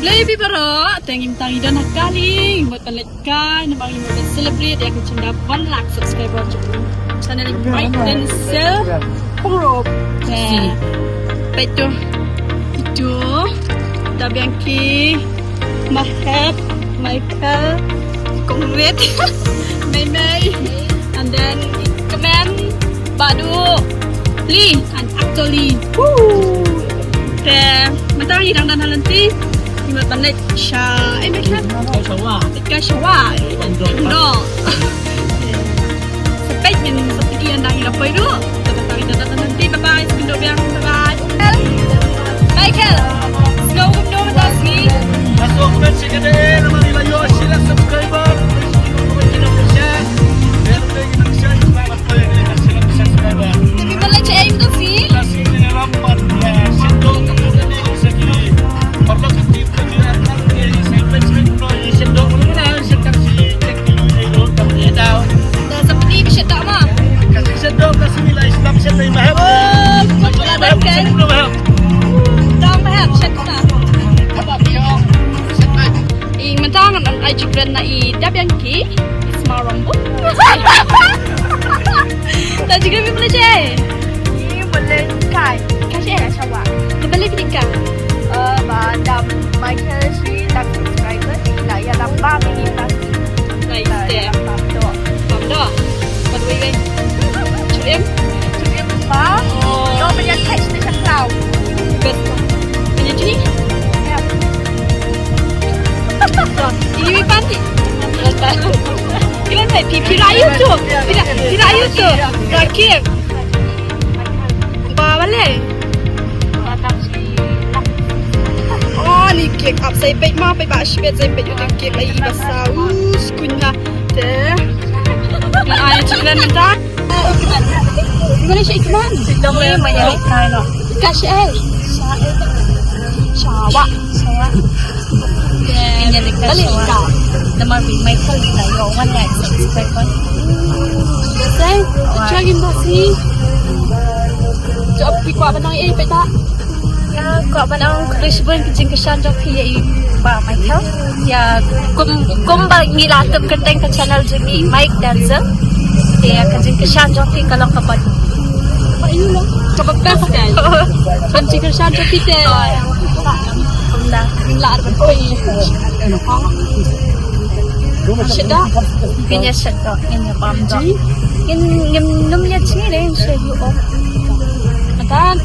Lebih berat, tengim tangi dan galing buat penlekan, nampak ini buat celebrate ya kecinta 1 lakh subscriber channel ini Mike dan Sel Pengrob. Nah, itu Dabianki, Mahab, Michael, Kongret, May, and then Kemen, Badu, Lee, and actually, mentang hidang dan halanti. Buat pandai sya, macam ikan syawa, no. Sampai yang seperti yang dah apa itu, kita nanti bye, sebelum yang bye. Michael, go ke mana sih? Masuk ke sini nama nilai Yoshi lah subscriber. Tapi mana cek aim tu sih? Jibran na Dabianki Isma rambut. Tak juga boleh je. Ini boleh kai. Kasih Syawa. Dia boleh ketika. Madam Michael si tak subscriber tidak ya lamba minit Nice deh. Pamdo. Pamdo. Berdua guys. Curim. Ba. Kau punya teks ni cakap. Betul. Punya ni. Ya. Ini panti. Kira nak pirayu tu. Pirayu tu. Rakib. Bawa le. Madam si. Oh ni kek up saya pek mah pek bak shibet saya pek yutak kek lagi basaus kunyah teh. Dan ayah ciklan mentah. Gimana sih ikman? Tidak boleh banyak kai no. Kasih Syawa. Ini dekat Syawa. Nama Michael tidak yo 1 lakh subscriber. Saya cakap masih. Jom pergi kuat benang pek tak? Kau benang Krisben kecing kesan joki ya Pak Michael. Ya kumbang milatum keteng ke channel Jimmy Mike dan Zel. Ya kecing kesan joki kalau kapan. Ini loh. Kau best kan? Kecing kesan joki teh. Dah. Lar betul. Sedap. Kenya sedap. Kenya bamda. Kenya numnya cini deh. Saya oh. Kan?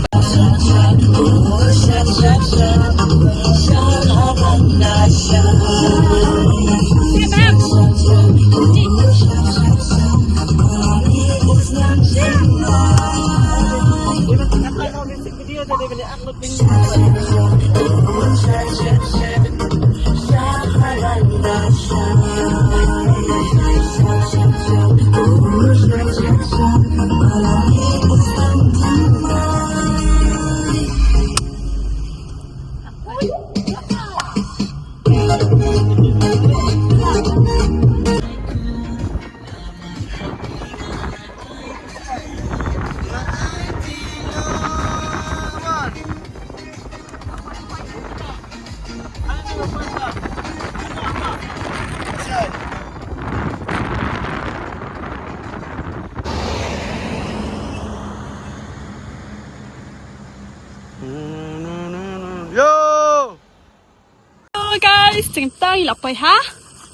Guys, cerita ni apa ha?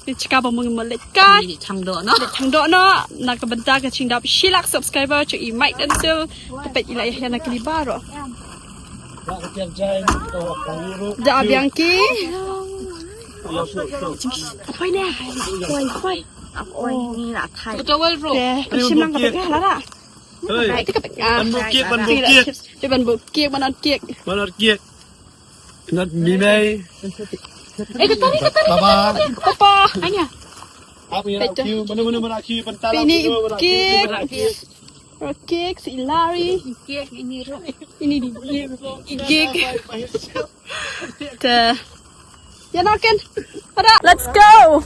Dia cakap bahawa melekat Thang do no. Thang dok no, nak kebentar ke cing dap silak subscriber cik Mike dan Sil tepat ilah yang nak kelibar. Dah Bianchi. Apa ini? Koi. Oi ni lah Thai. Betul bro. Sim nang kepek lah lah. Itu kepek. Ban bukit. Dia ban bukit, mana kek. Not Mimei. Ketari. Baba. Papa. Hanya. Apa yang nak kiu? Mana nak kiu? Pentala. Ini kek. Kek si Larry. Kek ini ro. Ini di kek. Dah. Ya naken. Ada. Let's go.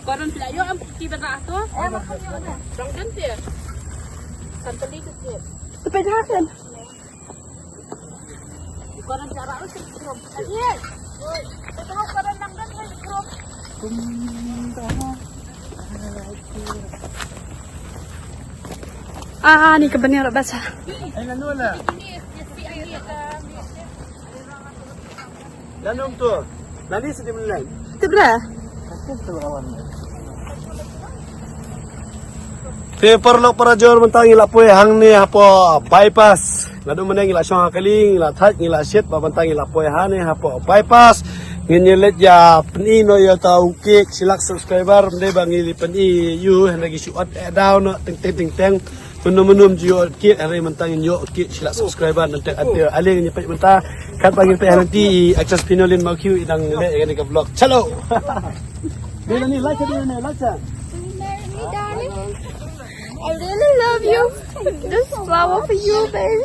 Koron pelayo am pergi berak tu. Makan yang mana? Jangan dia. Santali ke dia. Tepat hakan. Ni kebenar baca. Ay, nanun na. Nanong to. Nani sa di mulai. Tibra. Paper lock para jor mentang ila poy hang ni hapo bypass. Nadu meneng ila syong kaling ila thaj ila shit ba mentang ila poy han ni hapo bypass. Nginyelet ya penino ya tau kek silak subscriber mende bang ili peni you lagi shoot down teng teng menum jo kek are mentang yo kek silak subscriber nanti ada aling nyepet mentah kat bagi pe nanti access pinolin mau kiu idang le ni ke vlog. Chalo. Bila ni like dia ni like. Marry me, darling. I really love you. This flower for you, baby.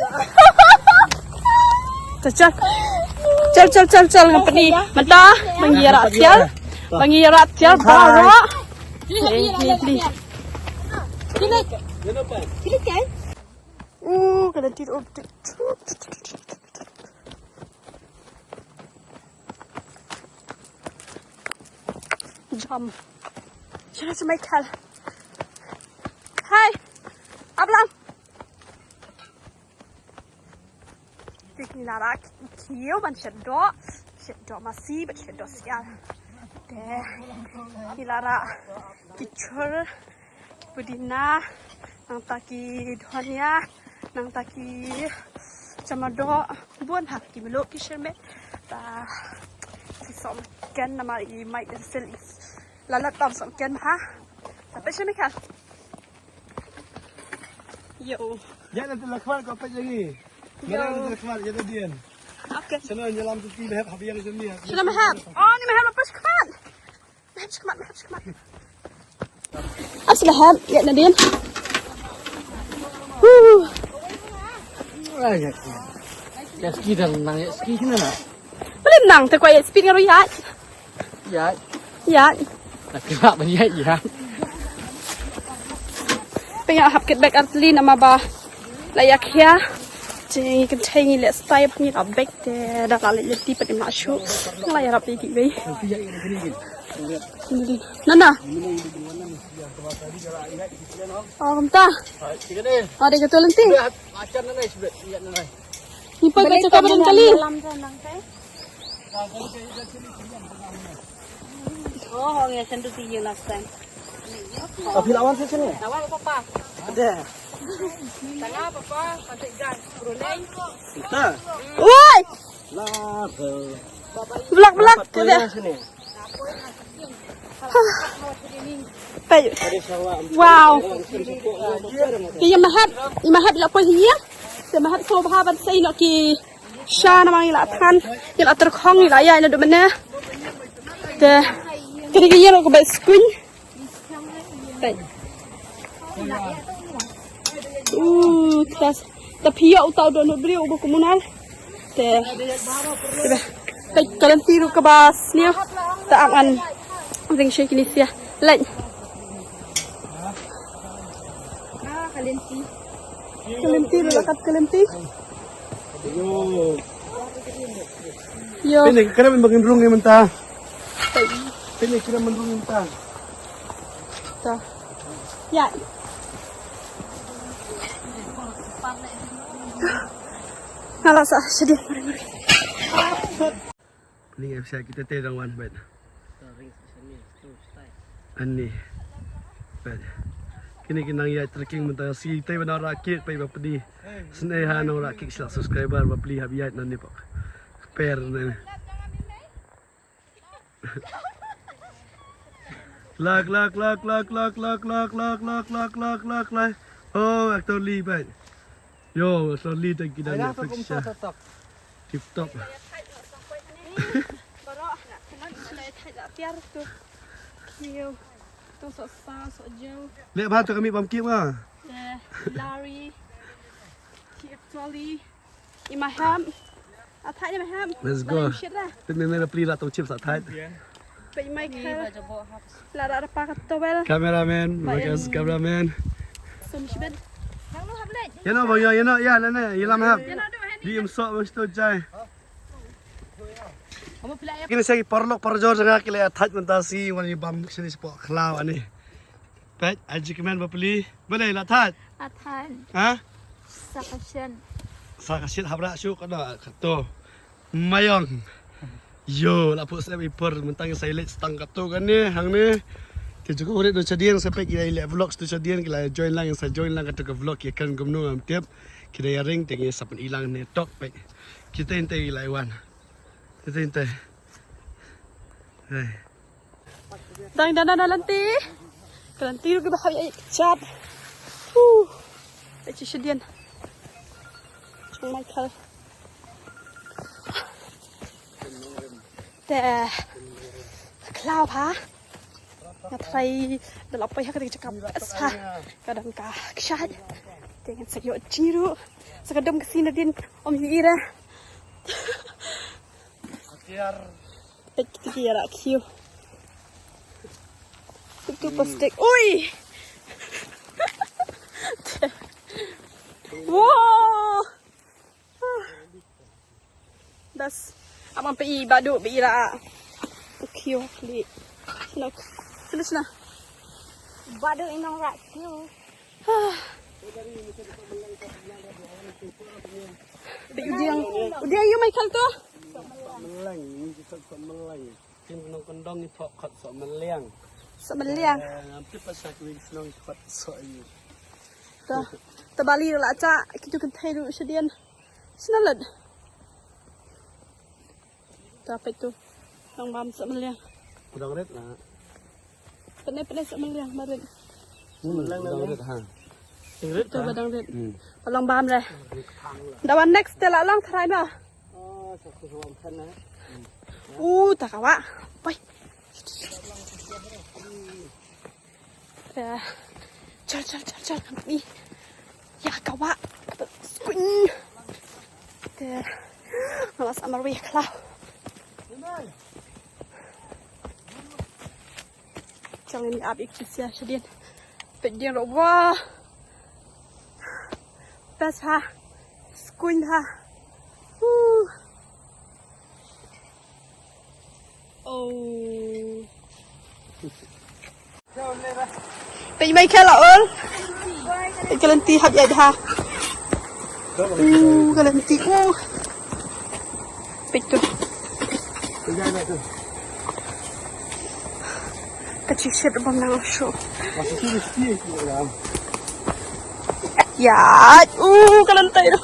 Chal ngapa ni? Mentah mengira tial bara. Ni. Kena tidur. Jam. Jangan semai kal. Hai. Ablang. Tikni narak kieu ban sedok masih ban sedok sial. Deh. Hilara kicur budina nang taki dhania nang taki chamado buan hak ki melo kisherme ta som ken nama I mai dan selis lalat tam som ken ha tapi sini kan yo Ya nanti lakwal kau apa lagi? Mana nanti lakwal ya tadian. okay Sana jalan tu tiba habis yang sini. sudah mahal oh ni mahal apa sekat mahal sekat Aslaham ya Nadine. Ya ski dan nang ya ski sini lah. Boleh menang tak kuat speed ngaruh ya. Ya. Nak gerak banyak ya. Pengen hap kit back artli nama ba layak ya. Jadi kan cai le style ni abek de dah kali le tipe ni masuk. Layak rapi ki be. Nana. Oh, kamta. Ada ketul nanti. Acan nanai sebet, lihat nanai. Ni pa ka cakap berang kali. Oh, ya sendu tiyu last time. Tapi lawan saya sini. Lawan papa. Ada. Tengah papa, patik gas, Brunei. Kita. Woi, Lah. belak. Sini. Bayu. Wow. Iya mahat la po hiya. Se mahat so bahaban sai no ki sha na mang ila than ila terkhong ila ya ila do mana. De kiri ki yero ko ba screen. Bayu. Kelas. Tapi ya utau do no brio bo komunal. Te. Baik kalian tiru ke bas ni. Tak akan ring shake ni sia. Lain. Kelinti lekat kelinti. Yo. Ini kena membagi rung yang mentah. Ini kena mendung yang mentah. Tuh. Ya. Kalau sedih. Ini bisa kita terang wan bet. Ani. Bet. Kini kinang ya trekking mentah si tay benar rakit pai bapdi. Seneha no rakit sila subscriber bapli habiat nanti pak. Per ni. Lak. Oh, aktor Lee bet. Yo, aktor Lee tak kita ni fix. Tip top. Lihat bahan tu kami pamkip lah. Larry, Trolley, Imaham, Atai Imaham. Let's go. Ini nak beli ratau chips atai. Baik Michael, Lara ada pakai towel. Kameraman, bagus kameraman. Semishbed. Ya no bang ya no ya lana ilam hab. Di sok mesti jai. Kini saya parlok parjor dengan kila touch mentasi wani bam sini sepo klau ani. Pet aji kemen bapeli. Boleh lah touch. Athan, Ha? sakasyan. Sa kasit habra syuk ada kato. Mayong. Yo, lapo saya ipor mentang saya let stang kato kan ni hang ni. Ti juga urip do cadian sampai kira ile vlogs tu cadian kila join lang sa join lang kato ke vlog ya kan gumnu am tiap. Kira ya ring tengi sapen ilang ni tok pe. Kita intai laiwan. Kita intai. Hai. Dang lanti. Lanti ru ke bahaya chat. Ai chi shedian. Chung Michael. Tè Cloud hả? Nhà thầy đã lọc bay hết cái cặp sa cái đằng cả cái dengan sayur ciru sekadang kesini din om ira pek kira kiu itu plastik ui wow das abang pergi baduk pergi lah kiu li Sana Bado inong rak kiu. Udah yuk Michael tuh. Meleng, ni kita sok meleng. Tim nong kondong ni pok kat sok meleng. Semeliang. Hampir pasal kuing nong kat sok ni. Tuh. Terbalik lah cak. Kita kan thay dulu sedian. Senalat. Tuh apa itu? Nong bam semeliang. Udang red lah. Penai semeliang baru. Udang red ha. Red Tuh badang red. Palang bam lah. Dawan next telah lang try mah. Oh, satu suam sana. Tak kawa. Bye. Ya. Cal. Ni. Ya kawa. Spring. There. Malas amar we klau. Jangan ni abik sia sedien. Pedien ro wah. Best ha. Squint ha. Oh. Bây mấy cái lọ ơn. Cái lần tí hấp dậy ha. Cái lần tí Bịch tu. Cái chiếc xe đó bằng năng show. Dạ. Cái lần tí đó.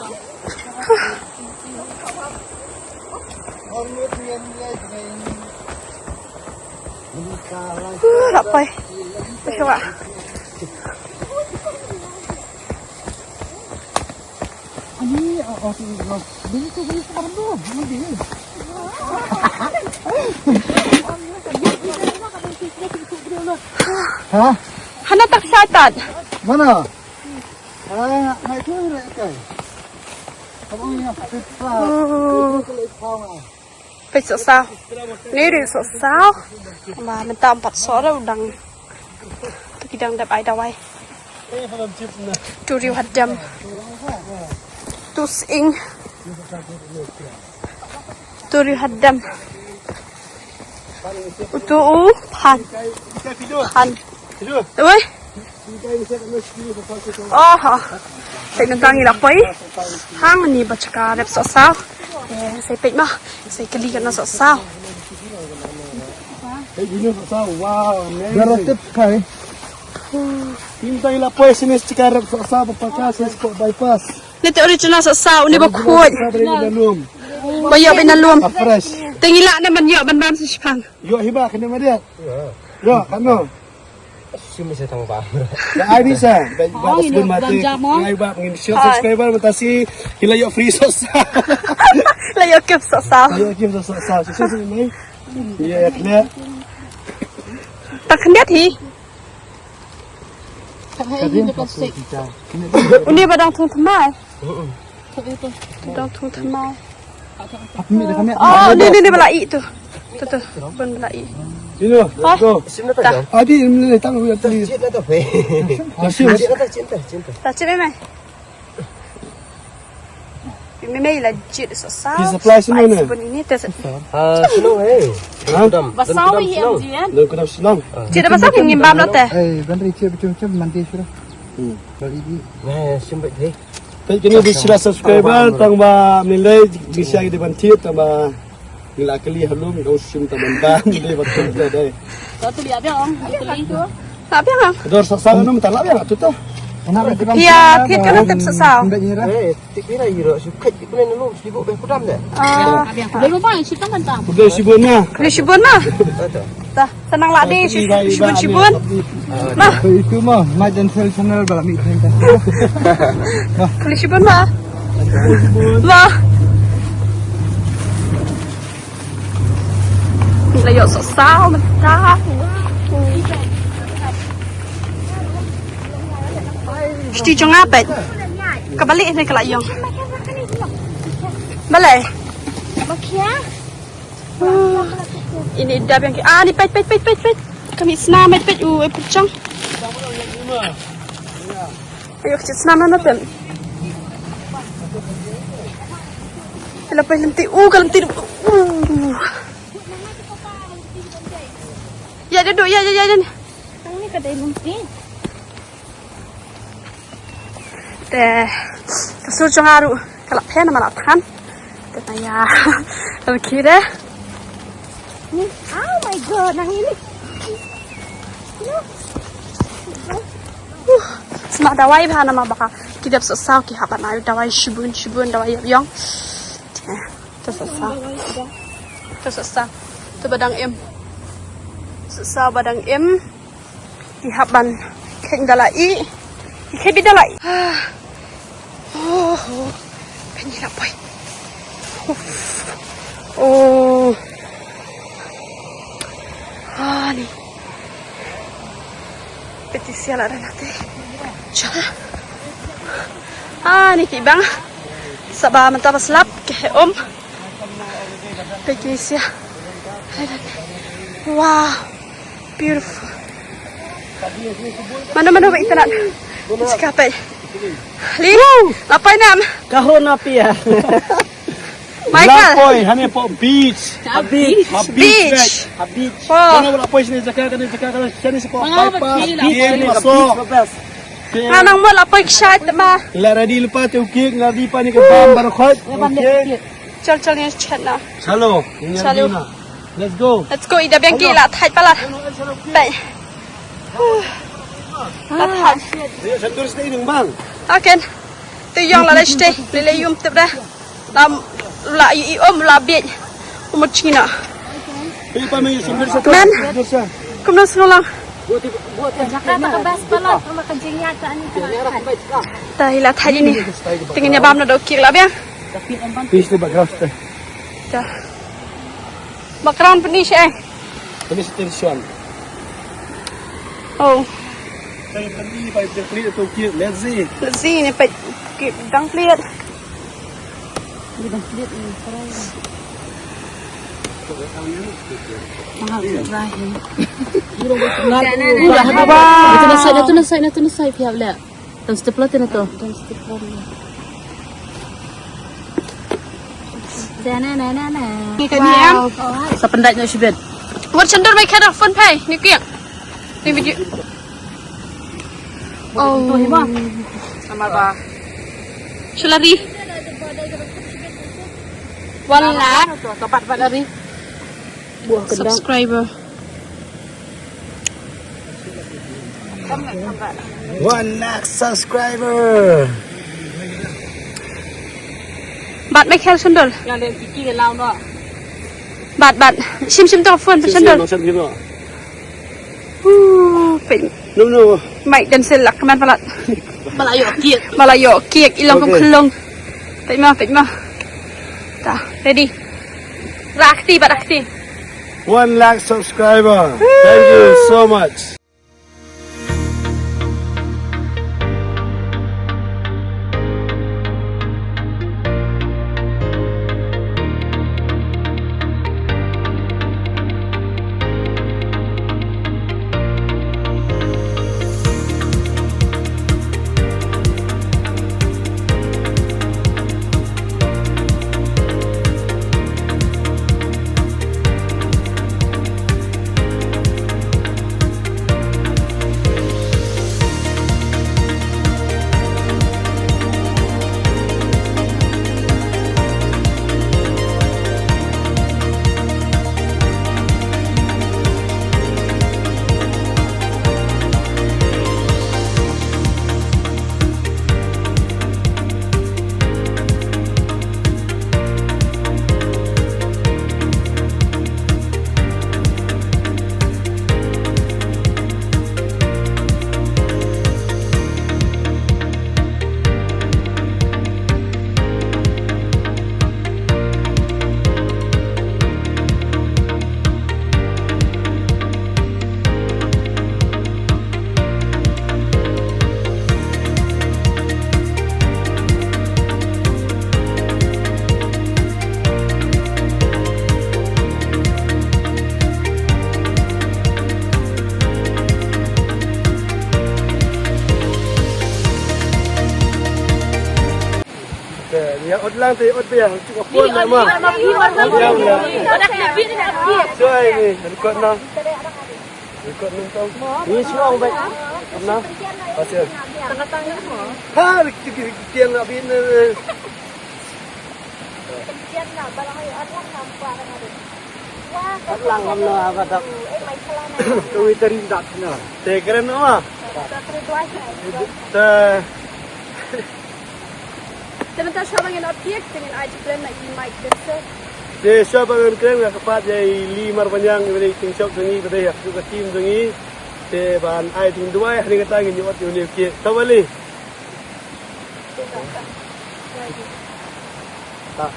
Rapay. Coba. Ini beli tu sekarang tu. Ini. Hah? Hana tak syaitan. Mana? Hai tu nak kai. Kamu ni apa pizza? Phải sợ sao? Nếu được sợ sao? Mà mình tạm bắt sợ đâu đằng cái đằng đẹp ai đâu ai? Tu riu hạt dầm, tu sing, tu riu hạt dầm, tu pan, đúng hả? Tại mình tăng gì là quấy, hang mình nhìn bật cả đẹp sợ sao? Saya pek mah, saya keli kan nak sao. Ini sao wow. Darah tip kai. Tintai la pues sini sekarang sao papakas ko bypass. Nito original sao ni bakut. Dalam. Bayo pinalum. Fresh. Tingila na man yo ban sa Jepang. Yo hiba kena dia. Yo kano. Sini saya tahu bah. Ya ai bisa. Bagus pun mati. Ai ba ngin share subscriber matasi hila yo free sos. La yo kep sao. Yo kim sos sao. Sisi ni. Ya clear. Tak kendet hi. Ini badang thung thamai. Badang thung thamai. Oh, ni balai tu. Tu. Pun balai. Ini go. Adi ini tang hu tali. Cinta tu fe. Masih Cinta. Tak cip mai. May legit so sa. He supplies mo na. Ini tes. Senang Kudam. Basawi hiam jian. Dalam kena silang. Tidak pasal ngim bam lo teh. Bandar icip macam-macam mandi sudah. Balik di. Sembet deh. Tapi kini bisa subscriber tang ba nilai bisa kita bantu tang ba nilai kali halum kau sim tang ban nilai betul dah. Kau tu lihat biang itu li tu. Apa yang? Dor sasang nom tak lah tu tu. Kenapa kita? Ya, kita kan tetap sesal. Tidak nyerah. Tik kira hiro sukat ikulen lu sibuk be Kudam dah. Belum apa yang cerita kan tak? Sudah sibuknya. Kena shibun mah. Dah, senang lah deh shibun. Mah, Itu mah majan channel balam itu. kena shibun mah. Mah. Layo sesal mentah. Mesti jangan apa? Kebalik ni kelak yang. Balik. Ini dah yang ni pet. Kami senam pet pucang. Ayo kita senam nanti. Lepas nanti kalau nanti ya duduk ya. Ini kedai mungkin. Teh kasur jangaru kalau pen malah kan. Tanya kira. Oh my god, nang ini. Semak dawai bah nama baka kita sesau ki habat na dawai shibun dawai yang. Tersesau. Tu badang em. Sesau badang em. Di haban keng dalai. Ke bidalai. Oh. Penila boy. Oh. Ni. Petisi ala nanti. Ni kibang. Sabah mantap selap ke Petisi. Wow. Beautiful. Mana kita nak. Cakap. Li. Lapai nam. Kahon api ya. Michael. Lapoy, hani po beach. Beach. Beach. Oh. Mana lapoy sini jaga sini sepo bypass. Ini masuk. Anang mo lapai kshat ba. La ready lupa tu kik ngadi pa ni ke bam baru khot. Okay. Chal ni chat na. Chalo. Chalo. Let's go. Let's go ida biang gila thai pala. Bai. Lahat. Dia sendur stay nang bang. Aken. Tu yang la stay. Lele yum tep dah. Lam la la biet. Umur Cina. Ini pa may sendur sa Man. Dosa. Kumna sengolang. Jakarta ke bas pelot rumah kencingnya ke ani. Tahi la thai ni. Tingnya bam na do kik la biang. Fish ni background stay. Dah. Background penis eh. Ini station. Oh. Saya tadi pa clear tu kik. Let's see. Sini pe kik dang lihat. Itu nasay pihak le. Dan stepler tu nato. Ni kan ni am. Sa pendat na sibet. Buat cendol mai kada phone pay ni kiang. Ni video. Oh. Sama ba. Sulari. 1 lakh Kapat dari. Buah kendang. subscriber. 1 lakh subscriber. Bat mai khel cendol. Yang dia fikir dia lawan dah. Bat. Sim tu phone cendol. Macam ni no. Pen. No. Mai dan selak keman palat. Malayo kiek. Malayo kiek ilang Okay. kong kelong. Tak mah. Dah, ready. Rakti. 1 lakh subscriber. Thank you so much. lang tayo ot ya. Cukup pun nak mah. Pada kebir ni nak Cuy ni, rekod na. Rekod nonton. Ni siang baik. Nah. Pasal. tengah-tengah mo. Ha, tiang nak bin. Diyan na, barang kayo atlang nampak na rin. Wah, Lang kam na apa tak. may salamat. Kami terindak na. Te keren mah. Sa trituan siya. Te Sementara siya bang objek dengan aja plan na i-mic dancer. te siapa yang keren nak kepat jadi limar panjang ini ting shop dengi pada aku ke tim dengi. Te ban ai ting dua hari kata ngin nyot ni ke. Tawali. Tak.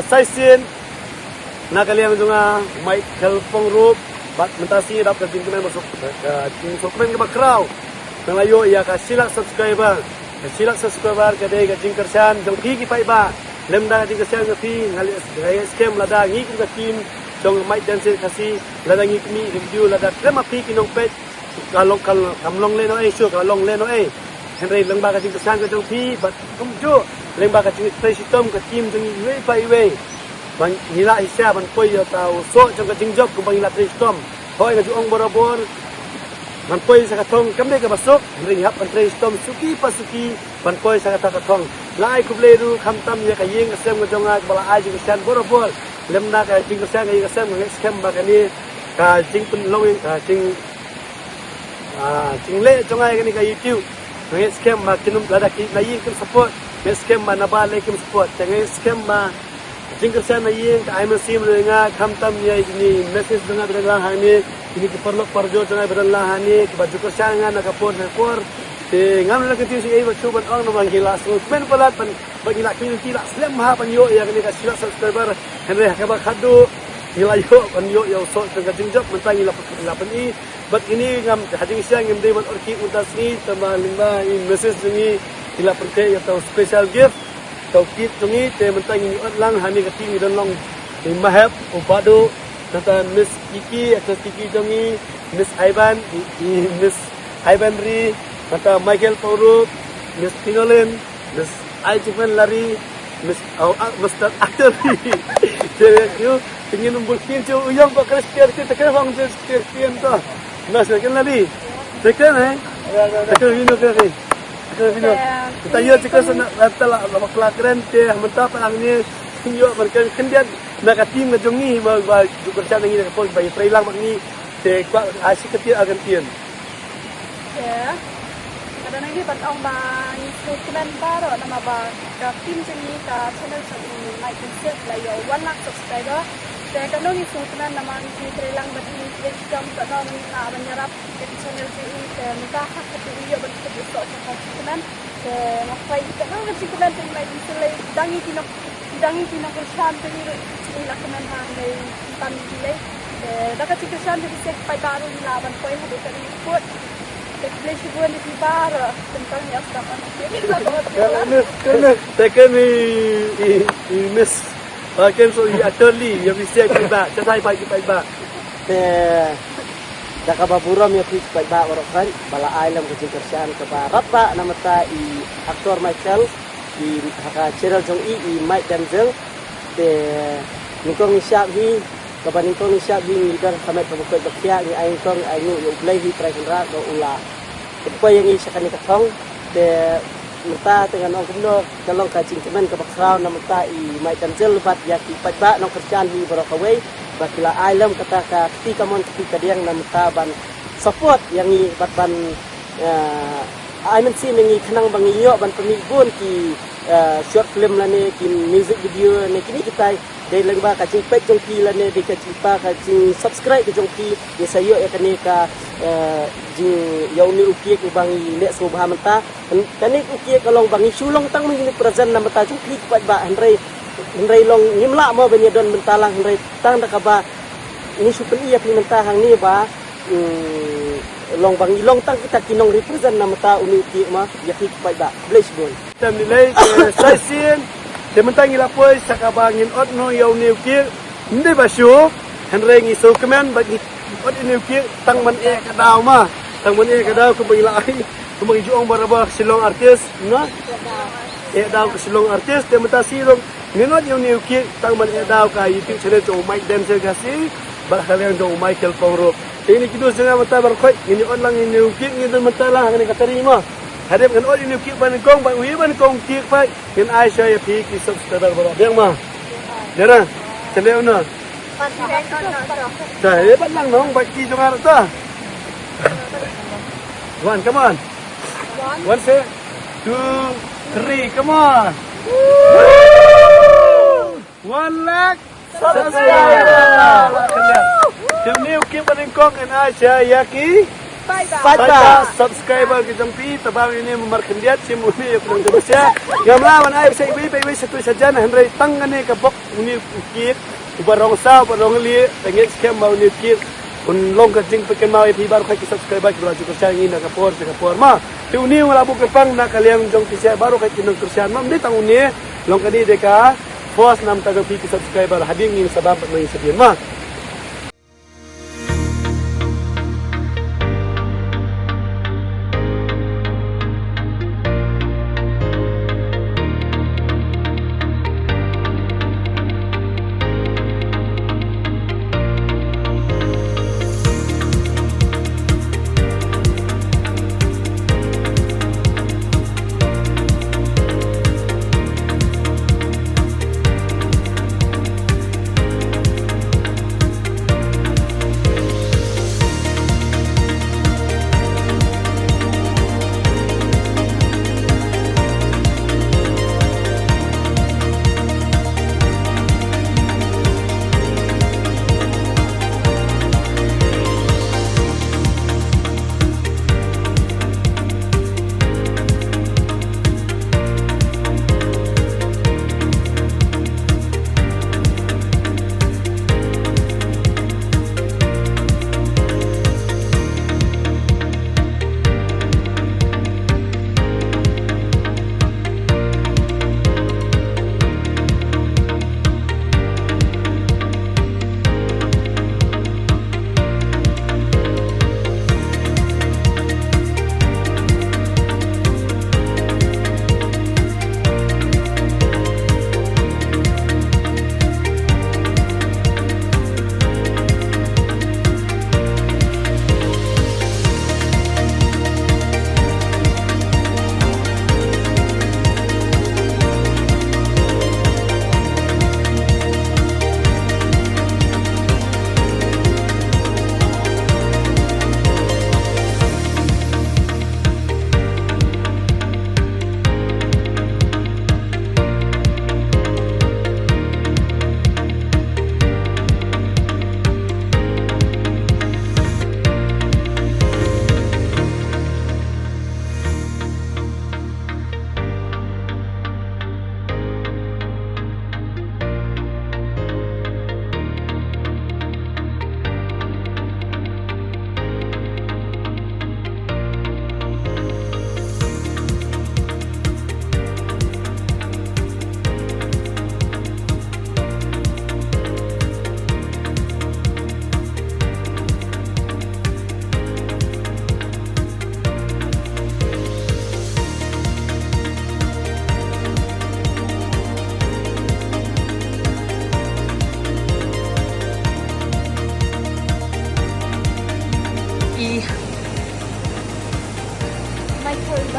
Saya sin nak kalian mendengar Michael Pongrop bat mentasi dapat tinggal masuk komen ke bakrau nang layo ya ka silak subscriber ke dei ka jingkersan jong pi ki pai ba lemda ka jingkersan ka pi ngali scam lada ngi ka tim jong Mike dan kasi lada ngi mi review lada krema pi ki nong page kalong kamlong le no ai show kalong le no ai Henry lengba ka jingkersan ka jong pi bat kum jo lengba ka jingkersan sistem ka tim jong we pai we bang nila isya ban poi yo tau so jong ka jingjob ku bang nila sistem hoi ka juong borobor man poi sa katong kamde ka basok ring hap an sistem suki pasuki man poi sa katong lai ku bleru kham tam ya ka yeng ka sem ka jong ak bala ai jingkersan borobor lemna ka jingkersan ka sem ka scam ba ka ni ka jing pun long ka jing le jong ai ka ni ka youtube ngai scam ma kinum lada ki na yin kim support ngai scam ma na ba le kim support ngai scam ma jingkersan na yin ka ai sim nga kham tam ya ni message dengan belang hani ini ki perlu parjo jangan belang hani ki baju kersan nga na ka pon na por te ngam la ka ti si ai ba chu ban ong na mang gila so pen palat pan bagi la ki ti la slam ha pan yo ya ni ka sila subscriber henry ka ba khadu gila yo pan yo yo so ka jingjob mentang ila pan i bat ini ngam hajing siang ngam dei ban orki utas ni tama lingba in message ni ila perte ya tau special gift tau kit tungi te mentang ini lang hani ka ti ni don long ni mahap obado tata Miss Kiki atau Kiki tungi Miss Ivan Miss Ivan Ri tata Michael Pauru Miss Pinolen Miss Aijivan Lari Miss Mr. Actor jadi you ingin membuktikan cuma uyang pak Kristian kita kena bang Kristian tu nas kan lari tekan tekan vino kali tekan vino kita yo cakap sana rata lah keren te mentah palang ni yo mereka kendian nak tim na jongi ba jukersan ngi na pon bay trailang magni te kwa asik ketia agan tien Ya. Ada nanti pat ong ba ni kenen baro nama ba ka tim jeni ka channel sa ni like and share la yo 1 lakh subscriber. Saya kan ni kenen nama ni trailang bat ni jam ka no ni na menyerap ke channel ini ke minta hak ke yo bat ke so ka kenen ke mapai ka no ni kenen ni like sele dangi tino kersan ni la kenen ha ni tan ni dapat kersan di sek pai baru ni laban koi ha de kan ikut Pleasure buat di bara tentang yang sama. tekan ni Miss Bagian so actually yang bisa kita cakap baik ba Te Daka baburam ya pi pai ba warok kan bala ailam ke jingkersan ke barat ba nama ta i aktor Michael di haka channel jong i Mike dan Zeng te nikong siap hi kaban nikong siap hi ngidan sampai pemukul bakia ni aing kong aing yo play hi try kendra do ula apa yang i sakani katong te mata dengan ong kumno kalong ka jingkemen ke bakrau nama ta i Mike dan Zeng lebat ya ki pai ba nong kerjaan hi barok away bakila ailam kata ka ketika mon ketika dia yang namta ban support yang i ban ai men si mengi khanang bangi yo ban pemibun ki short film la ne ki music video ne kini kita dai lengba ka jing pet jong ki la ne de ka cipa ka jing subscribe ke jong ki ya sayo ya kani ka jing yau ni ukie ke bangi le so ba menta kani ukie kalong bangi sulong tang mengi present namta jong ki ba Henry long ngimla mo benya don bentalang Henry tang da kaba ini super iya pi mentahang ni ba long bang ilong tang kita kinong represent na mata uni ti ma yakik pai ba bless bon Tem nilai sai sin tementang ilapoi sakabangin ot no yau new kir ndi basyo henreng iso kemen bagi ot new kir tang man e kadaw ma tang man e kadaw ko bagilai ko bagi juong baraba silong artis no e daw ko silong artis tementa silong nginot yau new kir tang man e daw ka YouTube channel to Mike Dancer kasi barkalian to Michael Pangro ini kido jangan mata barkoi ini on lang ini ukik ini mata lah ini katerima hadap kan on ini ukik ban kong ban wi ban kong kik pai kan Aisyah ya pi ki subscriber bara deng ma dera chale ona saya ban lang nong baki jongar ta one come on one say 2 3 come on 1 lakh subscriber Tim ni ukip paling kong and Aisyah Yaki Pada subscriber ke jampi tabang ini memarkan dia simuni yang kurang terusnya gamlawan ay bisa ibu satu saja nah henry tangan ni kapok uni ukip ubarong sa ubarong li tengek scam mau ni ukip un long kacing pekan mau ibu baru kaki subscriber ke laju kerja ini nak kapor ma ti uni wala bu kepang nak kalian jong kisah baru kaki nong kerjaan ma mesti tang uni long kadi deka post nam tago pi subscriber hading ini sebab main sepian ma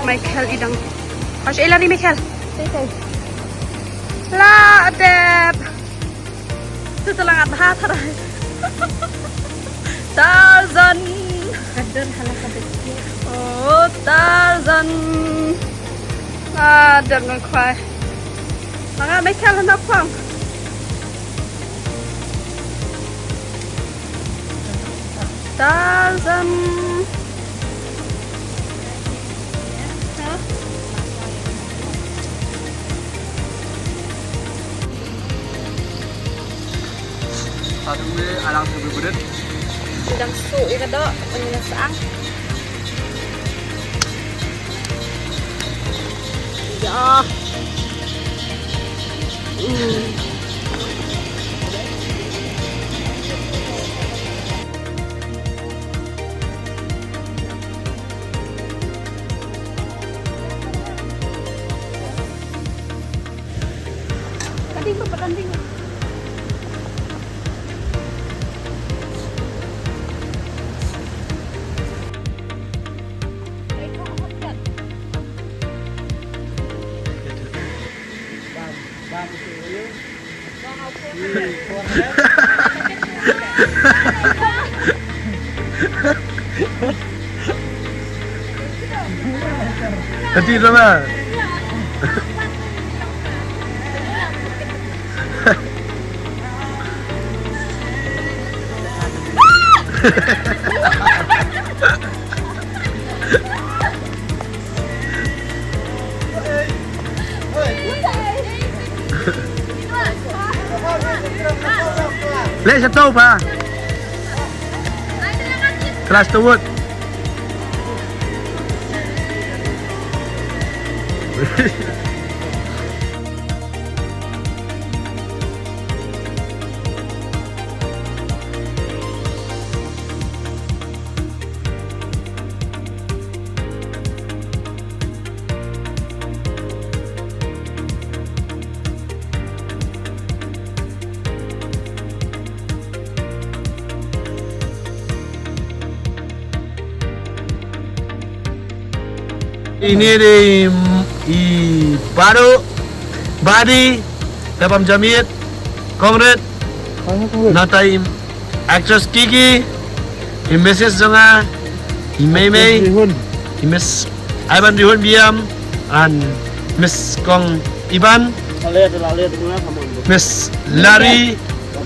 Michael idang. Pas ilan ni Michael? La adep. Tu telang adha thara. Tarzan. Kadar halak kadar. Oh Tarzan. Adep nang kwai. Manga Michael nak pang. Tarzan. Satu alang sebelah Sedang su ika do penyelesaian. Ya. Tanding pa tanding. Nanti sama. Lek satu pa. Kelas tuwut. Ini di baru Badi Tapam Jamit Comrade Natai actress Kiki Mrs. Zonga Mei Mei Miss Ivan Rihun Biam and Miss Kong Iban Miss Larry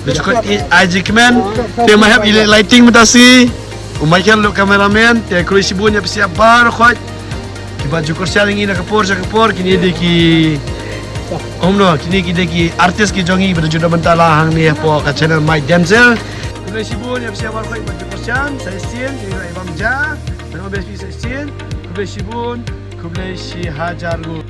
Bercukup Ajikman Dia mahap lighting mutasi Umaykan lu kameramen Dia kulit sibunya bersiap baru khot Kibat jukur saling ina kapor kini de ki omno kini ki artis ki jongi berjuda bentala hang ni po ka channel My Denzel kulo sibun ya siapa ko kibat jukur sang saya sin ni ibam ja dan obes saya sin kulo sibun kulo si hajar gu